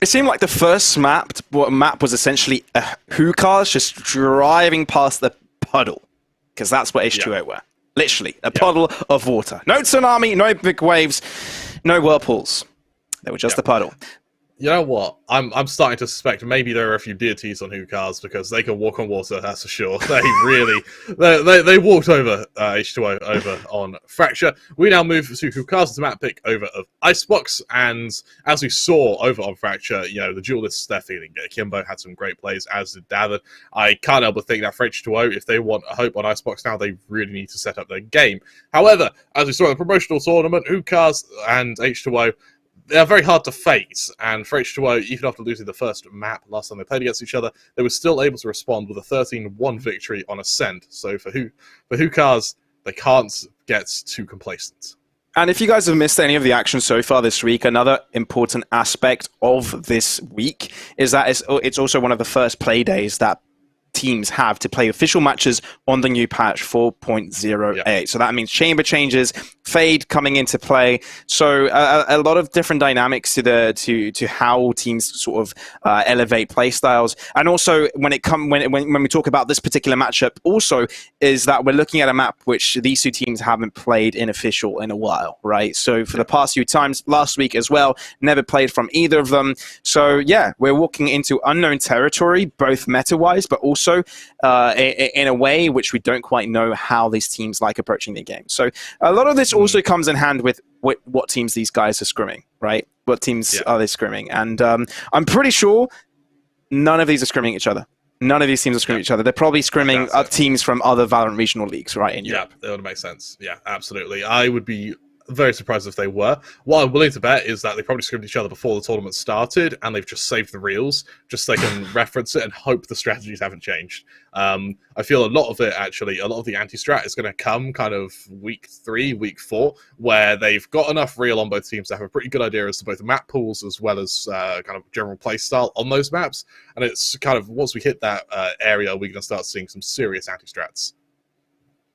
It seemed like the first map was essentially hookahs just driving past the puddle, because that's what H2O were. Literally, a puddle of water. No tsunami, no big waves, no whirlpools. They were just a puddle. You know what? I'm starting to suspect maybe there are a few deities on hookahs because they can walk on water, that's for sure. They really... they walked over H2O over on Fracture. We now move to hookahs, the map pick over of Icebox, and as we saw over on Fracture, you know, the duelists, they're feeling it. Kimbo had some great plays, as did David. I can't help but think that for H2O, if they want a hope on Icebox now, they really need to set up their game. However, as we saw in the promotional tournament, hookahs and H2O, they're very hard to face, and for H2O, even after losing the first map last time they played against each other, they were still able to respond with a 13-1 victory on Ascent. So for hookahs, they can't get too complacent. And if you guys have missed any of the action so far this week, another important aspect of this week is that it's also one of the first play days that teams have to play official matches on the new patch 4.08. Yeah. So that means chamber changes, Fade coming into play. So a lot of different dynamics to how teams sort of elevate play styles. And also when we talk about this particular matchup, also is that we're looking at a map which these two teams haven't played in official in a while, right? So for the past few times, last week as well, never played from either of them. So yeah, we're walking into unknown territory, both meta-wise, but also in a way which we don't quite know how these teams like approaching the game. So a lot of this also comes in hand with what teams these guys are scrimming, right? What teams are they scrimming? And I'm pretty sure none of these are scrimming each other. None of these teams are scrimming each other. They're probably scrimming teams from other Valorant regional leagues, right? In Europe. Yeah, that would make sense. Yeah, absolutely. I would be very surprised if they were. What I'm willing to bet is that they probably scrimmed each other before the tournament started, and they've just saved the reels, just so they can reference it and hope the strategies haven't changed. I feel a lot of the anti-strat is going to come kind of week 3, week 4, where they've got enough reel on both teams to have a pretty good idea as to both map pools as well as kind of general play style on those maps. And it's kind of, once we hit that area, we're going to start seeing some serious anti-strats.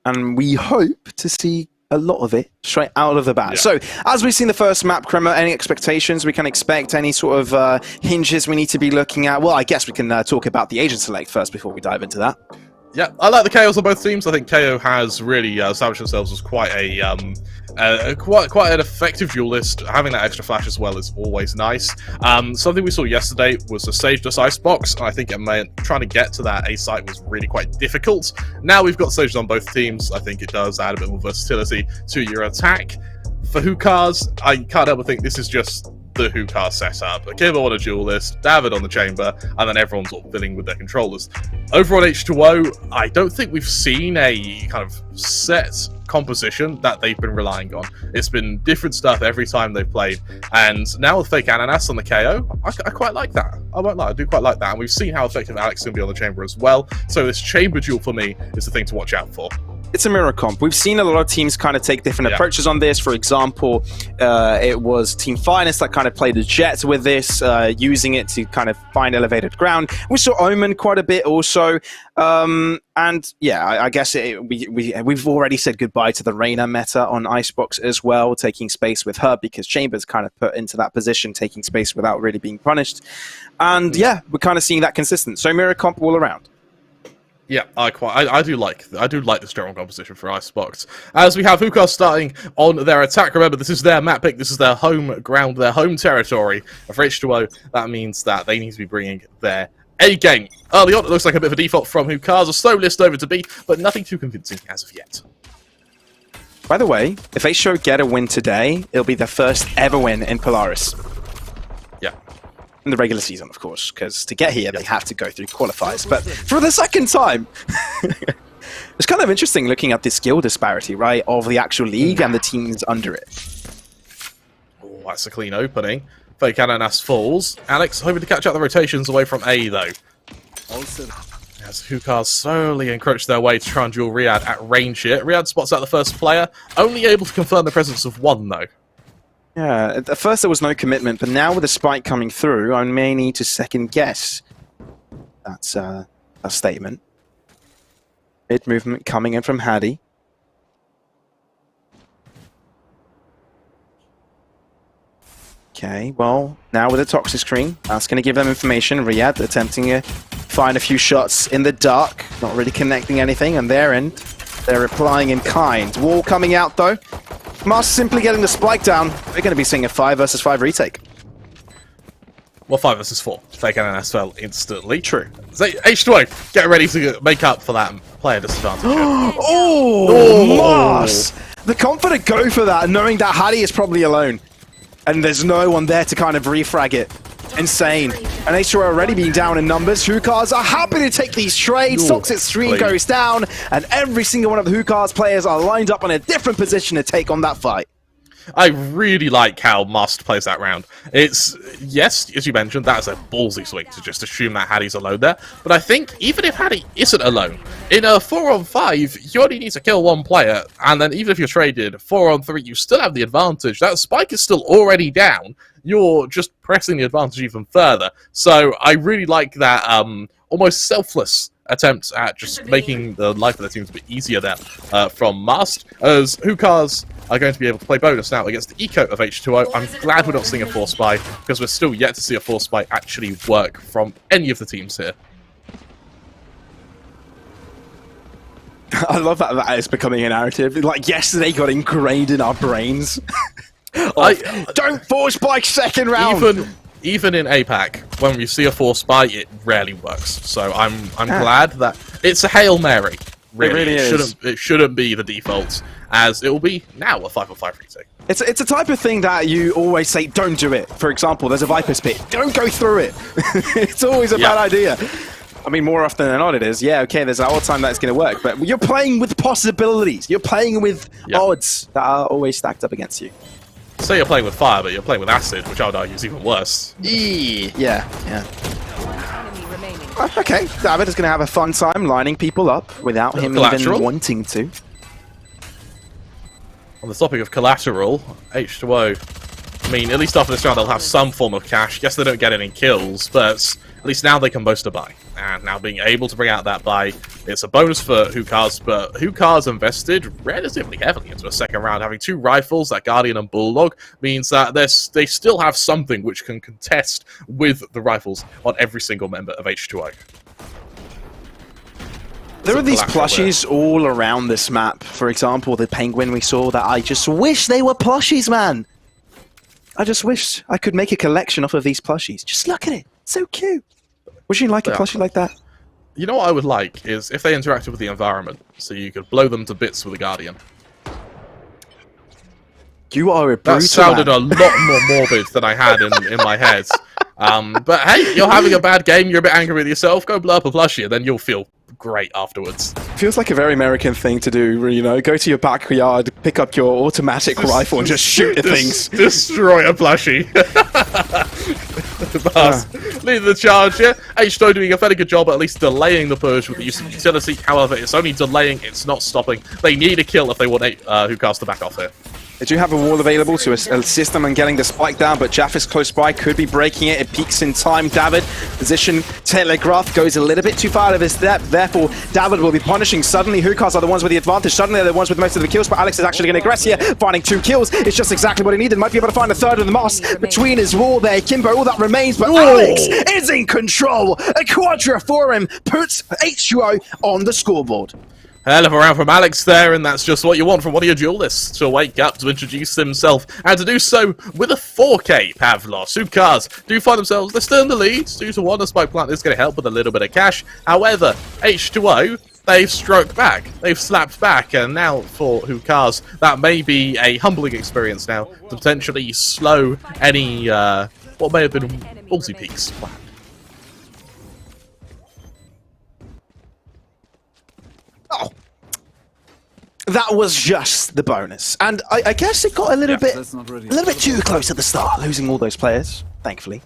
And we hope to see a lot of it straight out of the bat. So, as we've seen the first map, Kremer, any expectations we can expect? Any sort of hinges we need to be looking at? Well, I guess we can talk about the agent select first before we dive into that. Yeah, I like the KOs on both teams. I think KO has really established themselves as quite quite an effective duelist. Having that extra flash as well is always nice. Something we saw yesterday was a Sageless Icebox, and I think trying to get to that A site was really quite difficult. Now we've got Sages on both teams. I think it does add a bit more versatility to your attack. For hookahs, I can't help but think this is just the hookah setup. Kimbo on a duelist, David on the chamber, and then everyone's all filling with their controllers. Over on H2O, I don't think we've seen a kind of set composition that they've been relying on. It's been different stuff every time they've played, and now with Fake Ananas on the KO, I quite like that. I won't lie, I do quite like that, and we've seen how effective Alex can be on the chamber as well, so this chamber duel for me is the thing to watch out for. It's a mirror comp. We've seen a lot of teams kind of take different approaches on this. For example, it was Team Finest that kind of played the Jet with this, using it to kind of find elevated ground. We saw Omen quite a bit also. And yeah, I guess we've already said goodbye to the Reyna meta on Icebox as well, taking space with her because Chambers kind of put into that position, taking space without really being punished. And yeah, we're kind of seeing that consistent. So mirror comp all around. Yeah, I do like this general composition for Icebox. As we have Hookah starting on their attack. Remember, this is their map pick. This is their home ground, their home territory. For H2O, that means that they need to be bringing their A game. Early on, it looks like a bit of a default from Hookahs. A slow list over to B, but nothing too convincing as of yet. By the way, if H2O get a win today, it'll be their first ever win in Polaris. Yeah. In the regular season, of course, because to get here, they have to go through qualifiers. But for the second time, it's kind of interesting looking at the skill disparity, right, of the actual league and the teams under it. Oh, that's a clean opening. Fake Ananas falls. Alex hoping to catch out the rotations away from A, though. As Hookahs slowly encroach their way to try and duel Riyadh at range here. Riyadh spots out the first player, only able to confirm the presence of one, though. Yeah, at first there was no commitment, but now with the spike coming through, I may need to second guess that's a statement. Mid movement coming in from Hadi. Okay, well, now with the toxic screen, that's going to give them information. Riyadh attempting to find a few shots in the dark, not really connecting anything. On their end, they're replying in kind. Wall coming out, though. Must simply getting the spike down. They're going to be seeing a 5 versus 5 retake. Well, 5 versus 4. Taking an SFL instantly. True. So, H2O, get ready to make up for that player disadvantage. Oh, Mars! The confident go for that, knowing that Hattie is probably alone. And there's no one there to kind of refrag it. Insane. And H2O already being down in numbers. Hookahs are happy to take these trades. Toxic screen goes down, and every single one of the Hookahs players are lined up on a different position to take on that fight. I really like how Must plays that round. It's, yes, as you mentioned, that's a ballsy swing to just assume that Hattie's alone there. But I think even if Hattie isn't alone, in a 4-on-5, you only need to kill one player. And then even if you're traded 4-on-3, you still have the advantage. That spike is still already down. You're just pressing the advantage even further. So I really like that almost selfless attempt at just making the life of the teams a bit easier there from Must, as Hookahs are going to be able to play bonus now against the eco of H2O. I'm glad we're not seeing a Force Spy, because we're still yet to see a Force Spy actually work from any of the teams here. I love that that is becoming a narrative. Like, yesterday got ingrained in our brains. Don't Force Spy second round! Even in APAC, when we see a Force Spy, it rarely works. So I'm glad that it's a Hail Mary. Really, it shouldn't be the default, as it will be now a 5-on-5 retake. It's a type of thing that you always say, don't do it. For example, there's a Viper's Pit. Don't go through it. It's always a bad idea. I mean, more often than not it is. Yeah, okay, there's an odd time that's going to work, but you're playing with possibilities. You're playing with odds that are always stacked up against you. Say you're playing with fire, but you're playing with acid, which I would argue is even worse. Yeah. Okay, David is going to have a fun time lining people up without him even wanting to. On the topic of collateral, H2O, I mean, at least after this round they'll have some form of cash. Yes, they don't get any kills, but at least now they can boast a buy. And now being able to bring out that buy, it's a bonus for Hookahs, but Hookahs invested relatively heavily into a second round. Having 2 rifles, that Guardian and Bulldog, means that they still have something which can contest with the rifles on every single member of H2O. There are these plushies all around this map. For example, the penguin we saw, that I just wish they were plushies, man. I just wish I could make a collection off of these plushies. Just look at it. It's so cute. Would you like a plushie like that? You know what I would like is if they interacted with the environment, so you could blow them to bits with a Guardian. You are a brutal That sounded a lot more morbid than I had in my head. But hey, you're having a bad game, you're a bit angry with yourself, go blow up a plushie, and then you'll feel great afterwards. Feels like a very American thing to do, you know, go to your backyard, pick up your automatic rifle and just shoot at things. Destroy a plushie. Leading the charge here. H2O doing a fairly good job at least delaying the push with the use of utility. However, it's only delaying, it's not stopping. They need a kill if they want Hookahs to back off here. They do have a wall available to assist them in getting the spike down, but Jaff is close by, could be breaking it. It peaks in time. David, position telegraph, goes a little bit too far out of his depth. Therefore, David will be punishing. Suddenly, Hookahs are the ones with the advantage. Suddenly, they're the ones with most of the kills, but Alex is actually going to aggress here, finding 2 kills. It's just exactly what he needed. Might be able to find a third of the Moss between his wall there. Kimbo, all that remains, but Alex is in control. A quadra for him puts H2O on the scoreboard. Hell of a round from Alex there, and that's just what you want from one of your duelists, to wake up, to introduce himself, and to do so with a 4K Pavlos. Hookahs do find themselves, they're still in the lead, 2-1, a spike plant is going to help with a little bit of cash. However, H2O, they've stroked back, they've slapped back, and now for Hookahs, that may be a humbling experience now, to potentially slow any, what may have been ballsy peaks planned. Oh, that was just the bonus, and I guess it got a little bit too close at the start, losing all those players. Thankfully,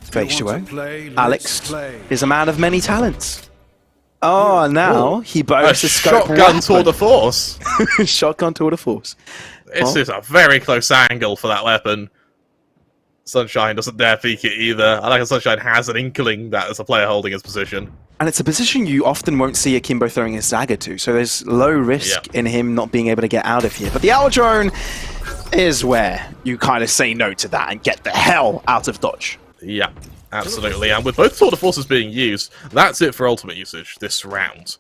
for H2O, Alex is a man of many talents. Oh, now he boasts a shotgun tour de force. Shotgun tour de force. This is a very close angle for that weapon. Sunshine doesn't dare peek it either. I like how Sunshine has an inkling that as a player holding his position. And it's a position you often won't see Akimbo throwing his dagger to, so there's low risk in him not being able to get out of here. But the Owl Drone is where you kind of say no to that and get the hell out of dodge. Yeah, absolutely. And with both Tour de Forces being used, that's it for ultimate usage this round.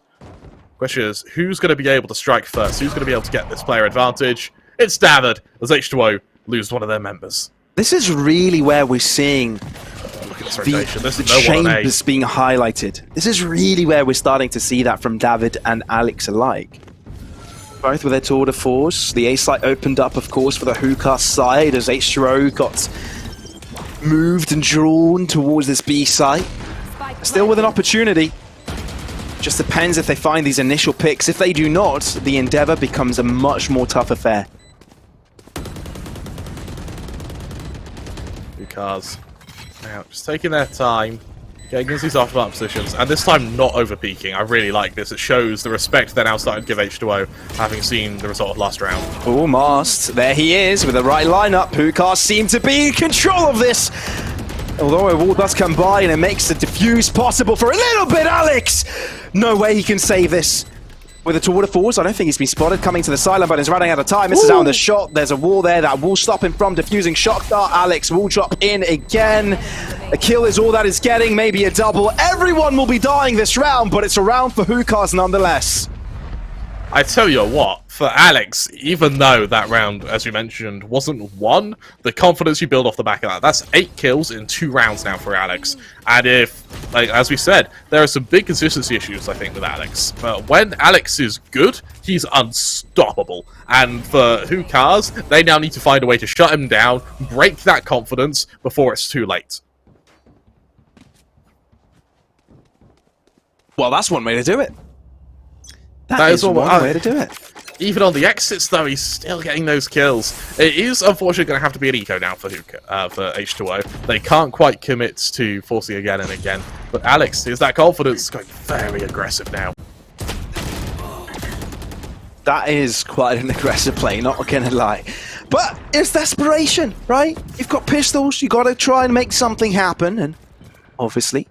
Question is, who's going to be able to strike first? Who's going to be able to get this player advantage? It's David, as H2O lose one of their members. This is really where we're seeing Look at this rotation. the chambers being highlighted. This is really where we're starting to see that from David and Alex alike. Both with their tour de force. The A site opened up, of course, for the Hookah side as H2O got moved and drawn towards this B site. Still with an opportunity. Just depends if they find these initial picks. If they do not, the endeavor becomes a much more tough affair. Hookahs. Now, just taking their time, getting into these aftermark positions, and this time not over-peaking. I really like this. It shows the respect they're now starting to give H2O, having seen the result of last round. Oh, Mast. There he is with the right lineup. Hookahs seem to be in control of this. Although a wall does come by and it makes the defuse possible for a little bit, Alex! No way he can save this. With a tour de force, I don't think he's been spotted coming to the sideline, but he's running out of time. Misses out on the shot. There's a wall there that will stop him from defusing shot dart. Alex will drop in again. A kill is all that is getting, maybe a double. Everyone will be dying this round, but it's a round for Hookahs nonetheless. I tell you what, for Alex, even though that round, as you mentioned, wasn't won, the confidence you build off the back of that, that's 8 kills in 2 rounds now for Alex. And if, like, as we said, there are some big consistency issues, I think, with Alex. But when Alex is good, he's unstoppable. And for Hookahs, they now need to find a way to shut him down, break that confidence before it's too late. Well, that's one way to do it. That is one way to do it. Even on the exits, though, he's still getting those kills. It is, unfortunately, going to have to be an eco now for H2O. They can't quite commit to forcing again and again. But Alex, is that confidence going very aggressive now? That is quite an aggressive play, not gonna lie. But it's desperation, right? You've got pistols, you gotta try and make something happen, and obviously,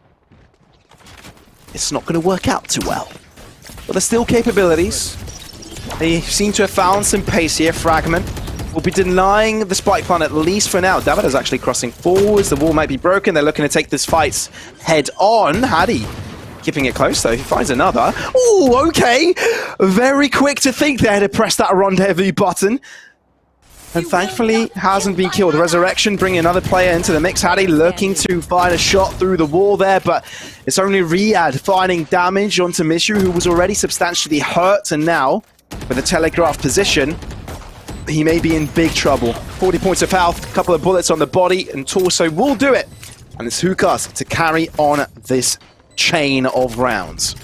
it's not gonna work out too well. But there's still capabilities. They seem to have found some pace here. Fragment will be denying the spike plant at least for now. David is actually crossing forwards. The wall might be broken. They're looking to take this fight head on. Hadi keeping it close though. He finds another. Oh, okay. Very quick to think there to press that rendezvous button. And thankfully hasn't been killed. Resurrection bringing another player into the mix. Hadi looking to find a shot through the wall there, but it's only Riyadh finding damage onto Mishu, who was already substantially hurt, and now, with a telegraph position, he may be in big trouble. 40 points of health, a couple of bullets on the body and torso will do it. And it's Hookahs to carry on this chain of rounds.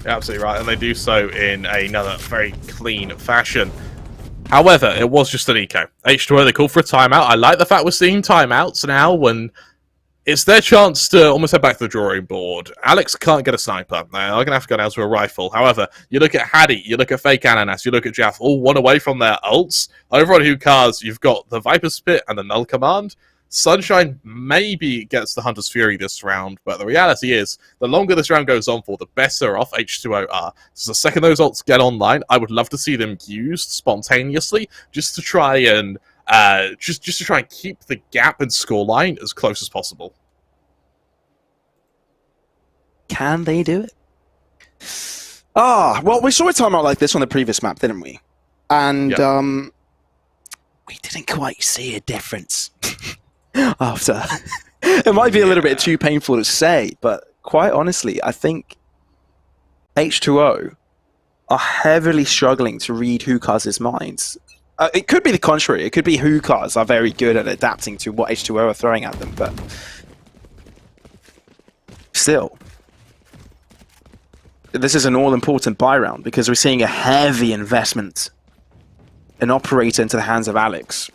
You're absolutely right, and they do so in another very clean fashion. However, it was just an eco. H2O, they called for a timeout. I like the fact we're seeing timeouts now when it's their chance to almost head back to the drawing board. Alex can't get a sniper. They're going to have to go down to a rifle. However, you look at Hadi, you look at Fake Ananas, you look at Jaff, all one away from their ults. Over on Hookahs, you've got the Viper's Pit and the Null Command. Sunshine maybe gets the Hunter's Fury this round, but the reality is, the longer this round goes on for, the better off H2O are. So the second those ults get online, I would love to see them used spontaneously, just to try and just to try and keep the gap in scoreline as close as possible. Can they do it? Well, we saw a timeout like this on the previous map, didn't we? And yep. We didn't quite see a difference. After it might be a little bit too painful to say, but quite honestly, I think H2O are heavily struggling to read Hookahs' minds. It could be the contrary. It could be Hookahs are very good at adapting to what H2O are throwing at them, but still, this is an all-important buy round because we're seeing a heavy investment, an operator into the hands of Alex.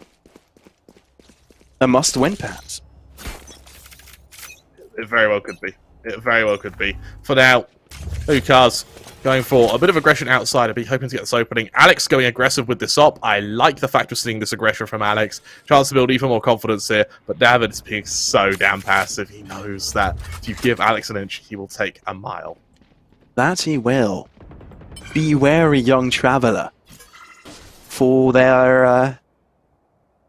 A must-win, perhaps. It very well could be. It very well could be. For now, Hookahs going for a bit of aggression outside. I'd be hoping to get this opening. Alex going aggressive with this op. I like the fact of seeing this aggression from Alex. Chance to build even more confidence here, but David is being so damn passive. He knows that if you give Alex an inch, he will take a mile. That he will. Be wary, young traveller. For their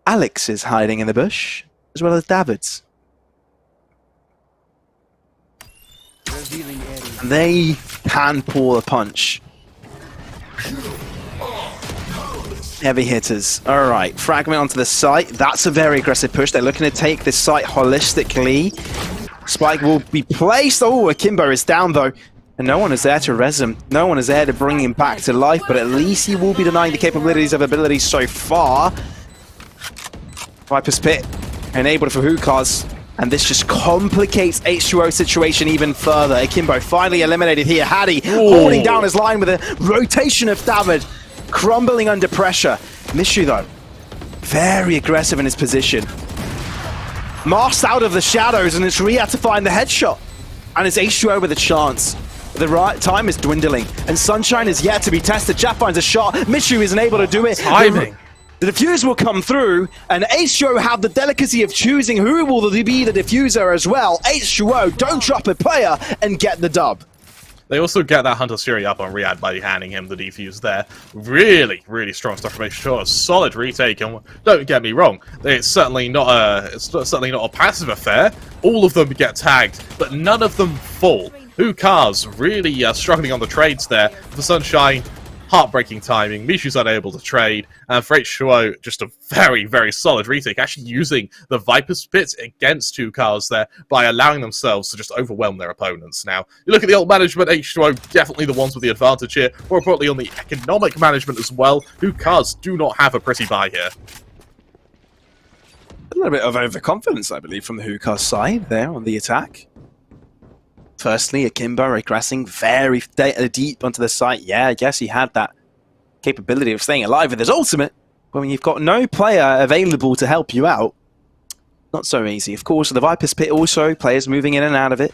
Alex is hiding in the bush, as well as David's. And they can pull a punch. Heavy hitters. Alright, fragment onto the site. That's a very aggressive push. They're looking to take this site holistically. Spike will be placed. Oh, Akimbo is down though. And no one is there to res him. No one is there to bring him back to life, but at least he will be denying the capabilities of abilities so far. Viper's Pit enabled for Hookahs. And this just complicates H2O situation even further. Akimbo finally eliminated here. Hattie holding down his line with a rotation of David, crumbling under pressure. Mishu though, very aggressive in his position. Masked out of the shadows, and it's Riyad to find the headshot. And it's H2O with a chance. The right time is dwindling, and Sunshine is yet to be tested. Jaf finds a shot. Mishu isn't able to do it. Timing. The defuse will come through, and H2O have the delicacy of choosing who will be the diffuser as well. H2O don't drop a player and get the dub. They also get that Hunter's Fury up on Riyad by handing him the defuse there. Really, really strong stuff from H2O. A solid retake, and don't get me wrong, it's certainly not a passive affair. All of them get tagged, but none of them fall. Hookahs really struggling on the trades there. For Sunshine, heartbreaking timing. Mishu's unable to trade, and for H2O, just a very, very solid retake, actually using the Viper's Pit against Hookahs there by allowing themselves to just overwhelm their opponents. Now, you look at the ult management, H2O definitely the ones with the advantage here. More importantly, on the economic management as well, Hookahs do not have a pretty buy here. A little bit of overconfidence, I believe, from the Hookahs side there on the attack. Firstly, Akimbo regressing very deep onto the site. Yeah, I guess he had that capability of staying alive with his ultimate, but when you've got no player available to help you out, not so easy. Of course, the Viper's Pit also, players moving in and out of it,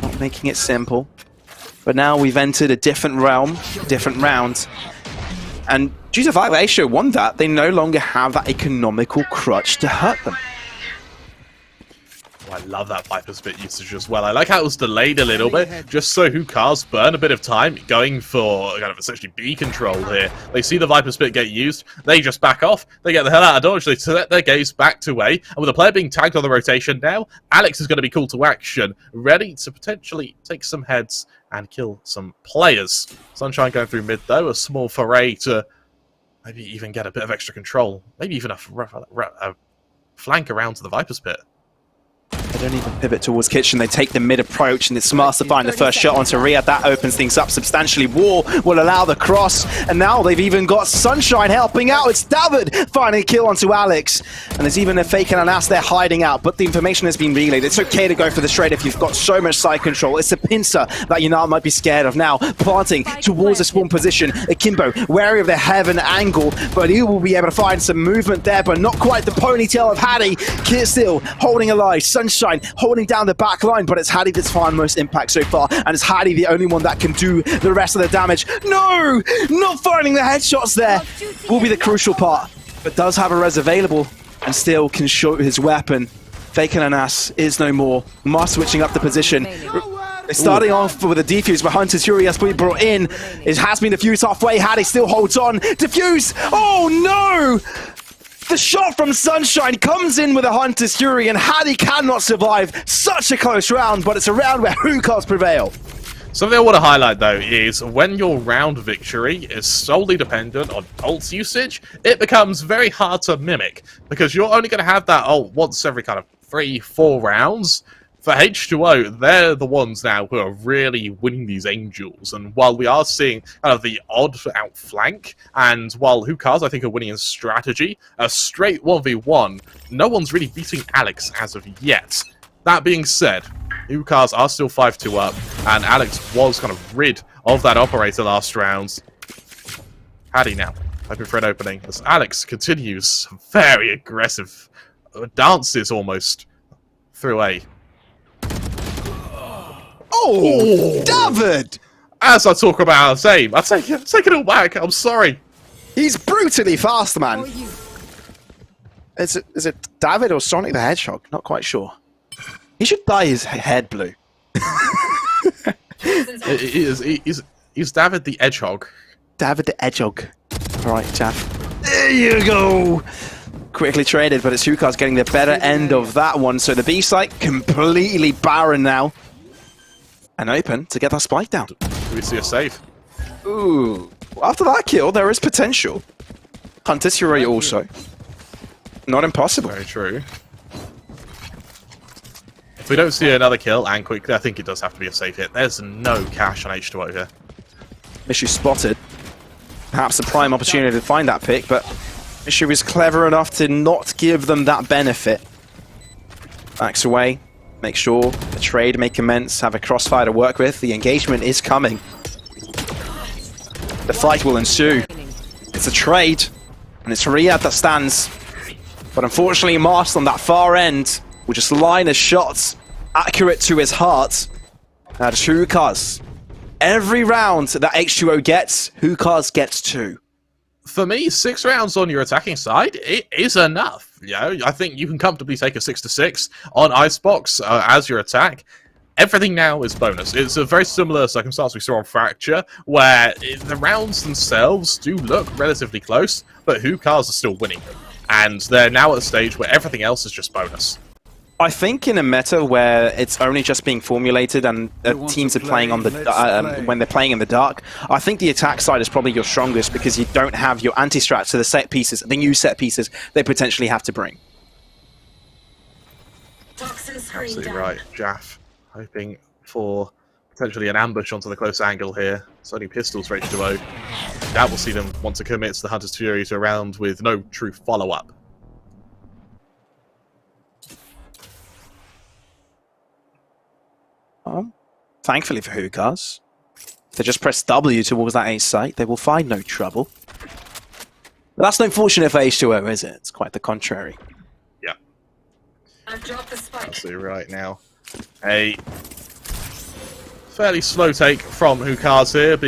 not making it simple. But now we've entered a different realm, different round, and due to the fact that H2O won that, they no longer have that economical crutch to hurt them. I love that Viper's Pit usage as well. I like how it was delayed a little bit, just so Hookahs burn a bit of time going for kind of essentially B control here. They see the Viper's Pit get used, they just back off, they get the hell out of dodge, they set their gaze back to A, and with a player being tagged on the rotation now, Alex is going to be called to action, ready to potentially take some heads and kill some players. Sunshine going through mid though, a small foray to maybe even get a bit of extra control, maybe even a flank around to the Viper's Pit. They don't even pivot towards Kitchen. They take the mid approach, and it's Master find the first shot onto Riyad. That opens things up substantially. War will allow the cross, and now they've even got Sunshine helping out. It's David finding a kill onto Alex, and there's even a fake and an ass there hiding out, but the information has been relayed. It's okay to go for the straight if you've got so much side control. It's a pincer that United might be scared of now, planting towards the spawn position. Akimbo, wary of the heaven angle, but he will be able to find some movement there, but not quite the ponytail of Hattie. Still holding alive. Sunshine holding down the back line, but it's Hattie that's found most impact so far, and it's Hattie the only one that can do the rest of the damage. No! Not finding the headshots there will be the crucial part, but does have a res available and still can shoot his weapon. Faking an ass is no more. Mars switching up the position. They're starting off with a defuse, but Hunter's Fury has been brought in. It has been defused halfway. Hattie still holds on. Defuse! Oh no! The shot from Sunshine comes in with a Hunter's Fury, and Hattie cannot survive such a close round, but it's a round where Hookahs prevail. Something I want to highlight though is when your round victory is solely dependent on ult usage, it becomes very hard to mimic, because you're only going to have that ult once every kind of 3-4 rounds. For H2O, they're the ones now who are really winning these Angels, and while we are seeing kind of the odd outflank, and while Hookahs I think are winning in strategy, a straight 1v1, no one's really beating Alex as of yet. That being said, Hookahs are still 5-2 up, and Alex was kind of rid of that operator last round. Hattie now, hoping for an opening, as Alex continues very aggressive, dances almost through A. Oh, David! As I talk about same, I take it all back. I'm sorry. He's brutally fast, man. Is it David or Sonic the Hedgehog? Not quite sure. He should dye his head blue. He's David the Hedgehog. David the Hedgehog. All right, Jaff. There you go. quickly traded, but it's Hookah's getting the better end of that one. So the B site completely barren now. And open to get that spike down. Do we see a save? Ooh. After that kill, there is potential. Hunter's Fury also. Not impossible. Very true. If we don't see another kill, and quickly, I think it does have to be a safe hit. There's no cash on H2O here. Mishu spotted. Perhaps a prime opportunity to find that pick, but Mishu is clever enough to not give them that benefit. Backs away. Make sure the trade may commence, have a crossfire to work with. The engagement is coming. The fight will ensue. It's a trade, and it's Riyadh that stands. But unfortunately, Mast on that far end will just line his shots accurate to his heart. That's Hookah's. Every round that H2O gets, Hookah's gets 2. For me, 6 rounds on your attacking side, it is enough. You know, I think you can comfortably take a 6-6 on Icebox as your attack. Everything now is bonus. It's a very similar circumstance we saw on Fracture, where the rounds themselves do look relatively close, but Hookahs are still winning. And they're now at a stage where everything else is just bonus. I think in a meta where it's only just being formulated and teams are playing on the when they're playing in the dark, I think the attack side is probably your strongest because you don't have your anti-strats to the set pieces, the new set pieces they potentially have to bring. Absolutely right, Jaff. Hoping for potentially an ambush onto the close angle here. It's only pistols for H2O. That will see them want to commit to the Hunter's Fury to a round with no true follow-up. Thankfully for Hookahs, if they just press W towards that A site, they will find no trouble. But that's not fortunate for H2O, is it? It's quite the contrary. Yeah. I've dropped the spike. Absolutely right now. A fairly slow take from Hookahs here,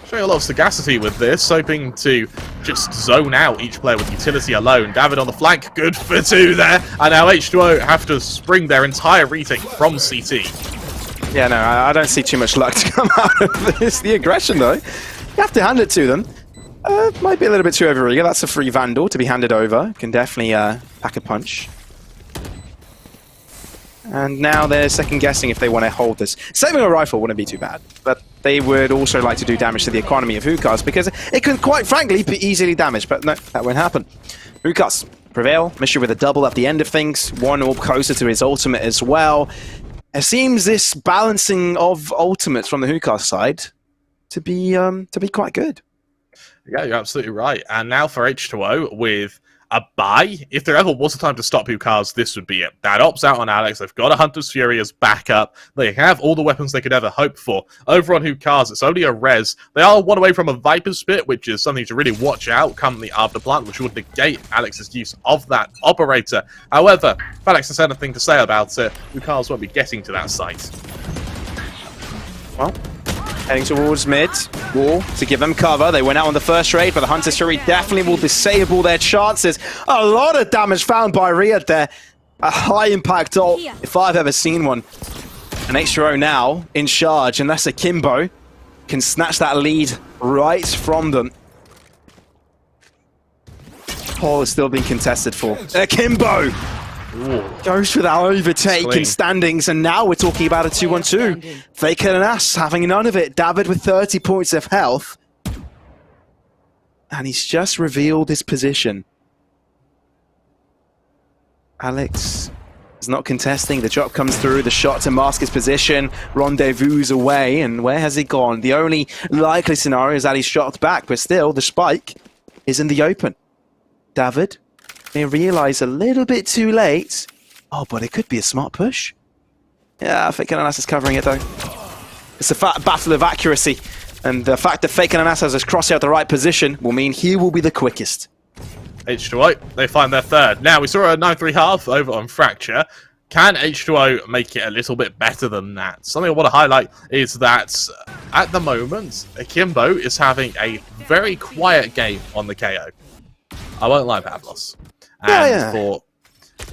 showing a lot of sagacity with this, hoping to just zone out each player with utility alone. David on the flank, good for 2 there, and now H2O have to spring their entire retake from CT. Yeah, no, I don't see too much luck to come out of this. The aggression, though, you have to hand it to them. Might be a little bit too overeager. That's a free Vandal to be handed over. Can definitely pack a punch. And now they're second-guessing if they want to hold this. Saving a rifle wouldn't be too bad, but they would also like to do damage to the economy of Hookahs because it can, quite frankly, be easily damaged, but no, that won't happen. Hookahs prevail. Mishu with a double at the end of things. 1 orb closer to his ultimate as well. It seems this balancing of ultimates from the Hookahs side to be quite good. Yeah, you're absolutely right. And now for H2O with a buy. If there ever was a time to stop Hookahs, this would be it. That opts out on Alex. They've got a Hunter's Fury as backup. They have all the weapons they could ever hope for. Over on Hookahs, it's only a res. They are 1 away from a Viper's Spit, which is something to really watch out come the afterplant, which would negate Alex's use of that operator. However, if Alex has anything to say about it, Hookahs won't be getting to that site. Well, heading towards mid, wall to give them cover. They went out on the first raid, but the Hunter's Fury definitely will disable their chances. A lot of damage found by Riyadh there. A high impact ult, if I've ever seen one. And H2O now in charge, unless Akimbo can snatch that lead right from them. Paul is still being contested for. Akimbo! Goes for that overtake in standings, and now we're talking about a 2-1-2. Faker and Ass having none of it. David with 30 points of health. And he's just revealed his position. Alex is not contesting. The drop comes through. The shot to mask his position. Rendezvous away. And where has he gone? The only likely scenario is that he's shot back, but still, the spike is in the open. David may realize a little bit too late. Oh, but it could be a smart push. Yeah, Faker and Ass is covering it, though. It's a battle of accuracy. And the fact that Faker and Ass has his crosshair at the right position will mean he will be the quickest. H2O, they find their third. Now, we saw a 9-3 half over on Fracture. Can H2O make it a little bit better than that? Something I want to highlight is that at the moment, Akimbo is having a very quiet game on the KO. I won't lie, Pavlos. And for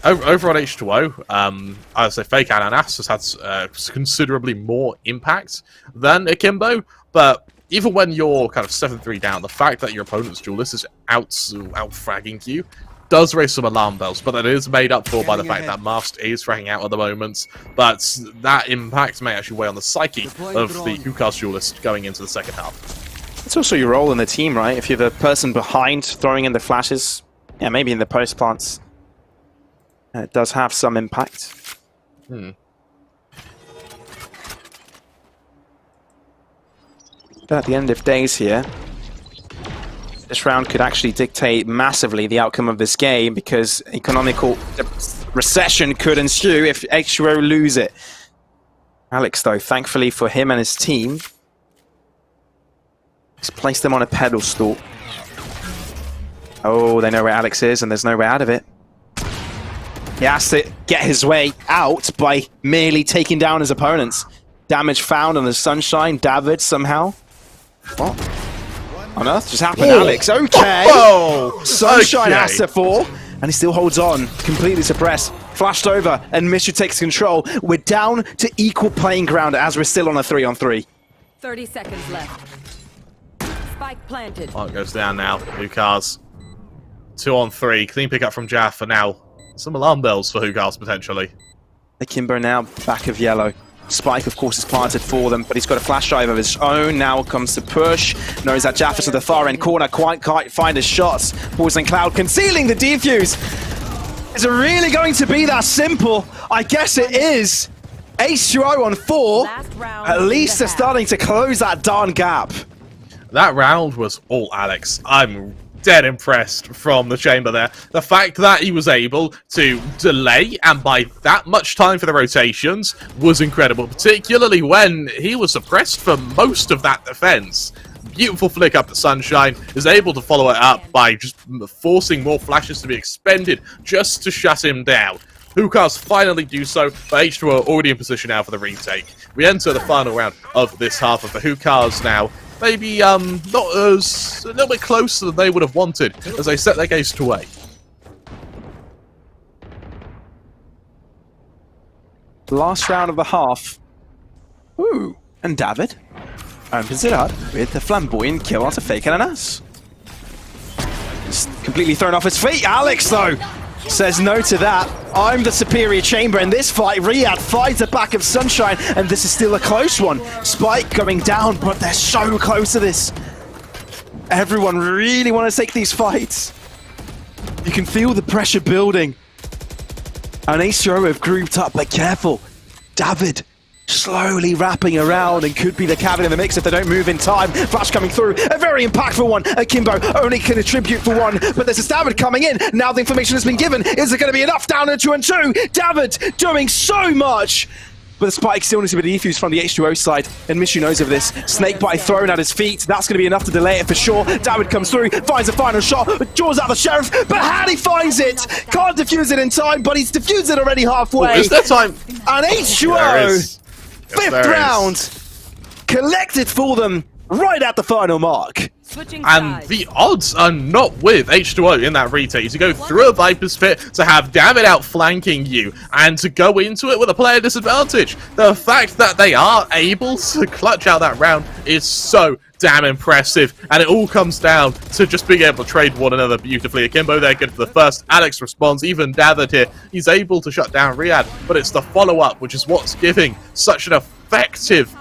over on H2O, I would say Fake Ananas has had considerably more impact than Akimbo, but even when you're kind of 7-3 down, the fact that your opponent's duelist is out-fragging you does raise some alarm bells, but that is made up for by the fact that Mast is fragging out at the moment. But that impact may actually weigh on the psyche of the Hukar's duelist going into the second half. It's also your role in the team, right? If you're the person behind throwing in the flashes, yeah, maybe in the post plants, it does have some impact. But at the end of days here, this round could actually dictate massively the outcome of this game, because economical recession could ensue if H2O lose it. Alex, though, thankfully for him and his team, he's placed them on a pedestal. Oh, they know where Alex is, and there's no way out of it. He has to get his way out by merely taking down his opponents. Damage found on the Sunshine. David somehow. What on earth just happened, Alex? Okay. Whoa! Sunshine has to fall, and he still holds on, completely suppressed. Flashed over, and Mishu takes control. We're down to equal playing ground as we're still on a 3-on-3. 30 seconds left. Spike planted. Oh, it goes down now. Hukar's 2-on-3. Clean pick up from Jaff for now. Some alarm bells for Hukar's potentially. Akimbo now back of yellow. Spike, of course, is planted for them, but he's got a flash drive of his own. Now comes the push. Knows that Jaff is at the far end corner. Can't find his shots. Poison Cloud concealing the defuse. Is it really going to be that simple? I guess it is. H2O on 4. At least they're starting to close that darn gap. That round was all Alex. I'm dead impressed from the chamber there. The fact that he was able to delay and buy that much time for the rotations was incredible, particularly when he was suppressed for most of that defense. Beautiful flick up the Sunshine, is able to follow it up by just forcing more flashes to be expended just to shut him down. Hukar's finally do so, but H2O are already in position now for the retake. We enter the final round of this half of the Hukar's now. Maybe not as a little bit closer than they would have wanted as they set their gaze to away. Last round of the half. Ooh, and David opens it up with the flamboyant kill out of Fake and an Ass. Just completely thrown off his feet. Alex, though, says no to that. I'm the superior chamber in this fight. Riyadh finds the back of Sunshine, and this is still a close one. Spike going down, but they're so close to this. Everyone really want to take these fights. You can feel the pressure building. And H2O have grouped up, but careful. David slowly wrapping around and could be the cabin in the mix if they don't move in time. Flash coming through, a very impactful one. Akimbo only can attribute for one, but there's a David coming in. Now the information has been given. Is it going to be enough? Down to 2-on-2. David doing so much. But the Spike still needs to be defused from the H2O side, and Mishu knows of this. Snakebite thrown at his feet. That's going to be enough to delay it for sure. David comes through, finds a final shot, draws out the Sheriff, but Hattie finds it! Can't defuse it in time, but he's defused it already halfway. Is there time? And H2O, fifth round, collected for them right at the final mark. And the odds are not with H2O in that retake. To go through a Viper's Pit, to have David outflanking you, and to go into it with a player disadvantage. The fact that they are able to clutch out that round is so damn impressive, and it all comes down to just being able to trade one another beautifully. Akimbo there good for the first, Alex responds, even David here, he's able to shut down Riyadh, but it's the follow-up which is what's giving such an effective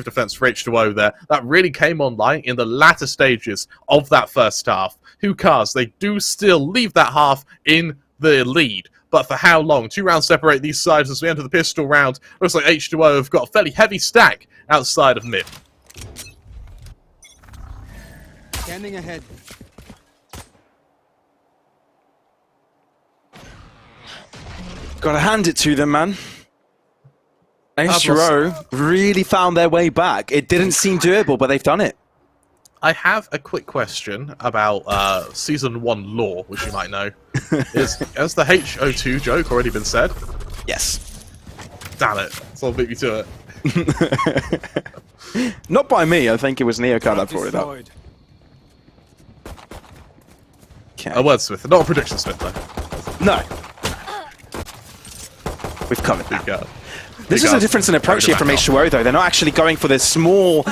defense for H2O there. That really came online in the latter stages of that first half. Hukar's, they do still leave that half in the lead, but for how long? 2 rounds separate these sides as we enter the pistol round. Looks like H2O have got a fairly heavy stack outside of mid. Standing ahead. Gotta hand it to them, man. H2O really found their way back. It didn't seem doable, but they've done it. I have a quick question about Season 1 lore, which you might know. Has the H2O joke already been said? Yes. Damn it. Someone beat me to it. Not by me. I think it was Neocard that brought it up. Okay. A wordsmith, not a prediction smith, though. No. We've covered that. Big This is a difference in approach here from H2O, though. They're not actually going for this small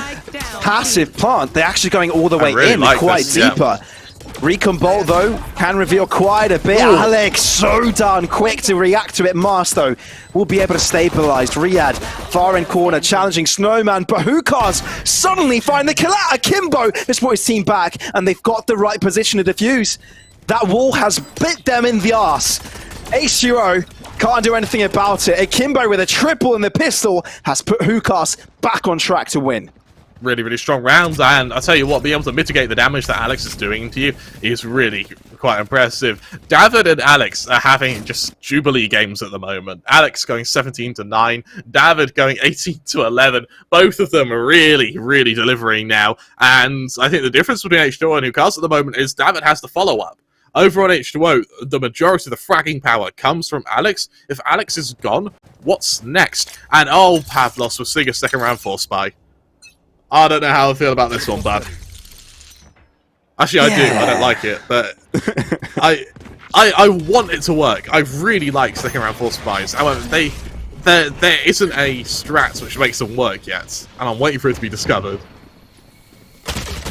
passive plant. They're actually going all the way really in, like quite this, yeah. deeper. Recon Bolt, though, can reveal quite a bit. Ooh. Alex, so darn quick to react to it. Mars, though, will be able to stabilize. Riyadh, far in corner, challenging Snowman. But Hookahs suddenly find the kill out. Akimbo has brought his team back, and they've got the right position to defuse. That wall has bit them in the arse. H2O can't do anything about it. Akimbo with a triple in the pistol has put Hookahs back on track to win. Really, really strong rounds, and I'll tell you what, being able to mitigate the damage that Alex is doing to you is really quite impressive. David and Alex are having just Jubilee games at the moment. Alex going 17-9, David going 18-11. Both of them are really, really delivering now, and I think the difference between H2O and Hookahs at the moment is David has the follow-up. Over on H2O, the majority of the fragging power comes from Alex. If Alex is gone, what's next? And oh, Pavlos was seeing a second round Force Spy. I don't know how I feel about this one, bud. Actually, I do. I don't like it, but I want it to work. I really like second round Force Spies. However, there isn't a strat which makes them work yet, and I'm waiting for it to be discovered.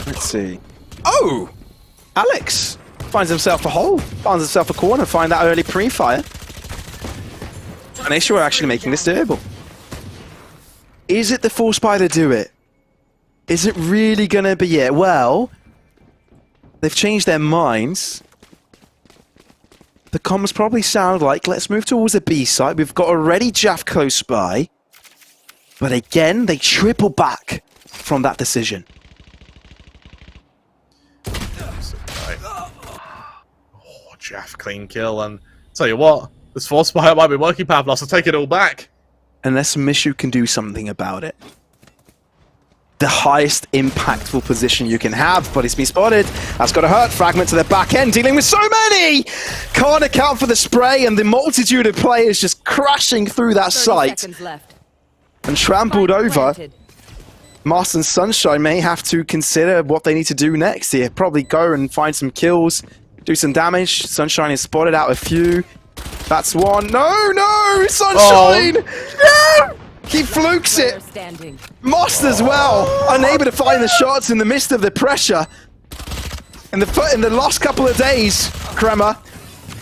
Let's see. Oh! Alex finds himself a hole, finds himself a corner, find that early pre-fire. And H2O are actually making this doable. Is it the Force Spy to do it? Is it really gonna be it? Well, they've changed their minds. The comms probably sound like, let's move towards the B site. We've got already Jaff close by. But again, they triple back from that decision. Oh, Jaff, clean kill, and tell you what, this Force Spy might be working, Pavlos. I'll take it all back. Unless Mishu can do something about it. The highest impactful position you can have, but he's been spotted. That's got to hurt. Fragment to the back end, dealing with so many! Can't account for the spray and the multitude of players just crashing through that 30 site. seconds left. And trampled Spike over. planted. Mars and Sunshine may have to consider what they need to do next here. Probably go and find some kills, do some damage. Sunshine has spotted out a few. That's one. No! Sunshine! Oh. No! He flukes it! Standing. Most as well, unable to find the shots in the midst of the pressure. In the last couple of days, Kremer,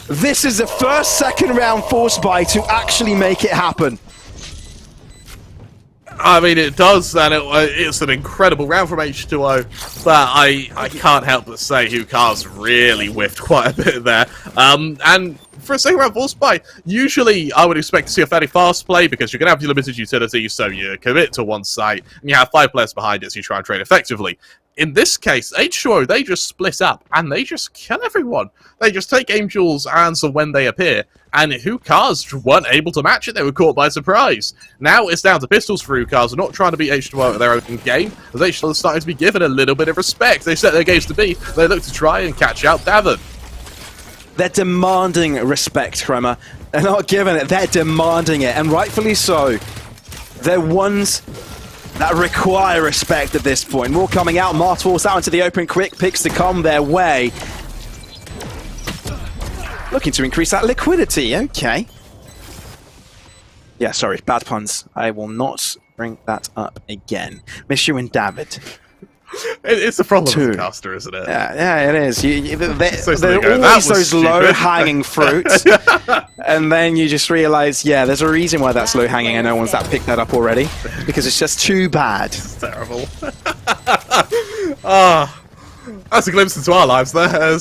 this is the first second round Force Spy to actually make it happen. I mean, it does, and it's an incredible round from H2O, but I can't help but say Hookahs really whiffed quite a bit there. And for a second round Force Spy, usually I would expect to see a fairly fast play because you're going to have your limited utility, so you commit to one site, and you have 5 players behind it, so you try and trade effectively. In this case, H2O, they just split up, and they just kill everyone. They just take Angel's answer when they appear, and Hookahs weren't able to match it. They were caught by surprise. Now it's down to pistols for Hookahs. They're not trying to beat H2O at their own game, as H2O is starting to be given a little bit of respect. They set their gaze to B. They look to try and catch out Davin. They're demanding respect, Kremer. They're not giving it, they're demanding it, and rightfully so. They're ones that require respect at this point. More coming out, Mars forced out into the open, quick picks to come their way. Looking to increase that liquidity, okay. Yeah, sorry, bad puns. I will not bring that up again. Mishu and David. It's the problem with the caster, isn't it? Yeah, it is. They're always those low-hanging fruits, and then you just realize, yeah, there's a reason why that's low-hanging, and no one's picked that up already, because it's just too bad. It's terrible. That's a glimpse into our lives there,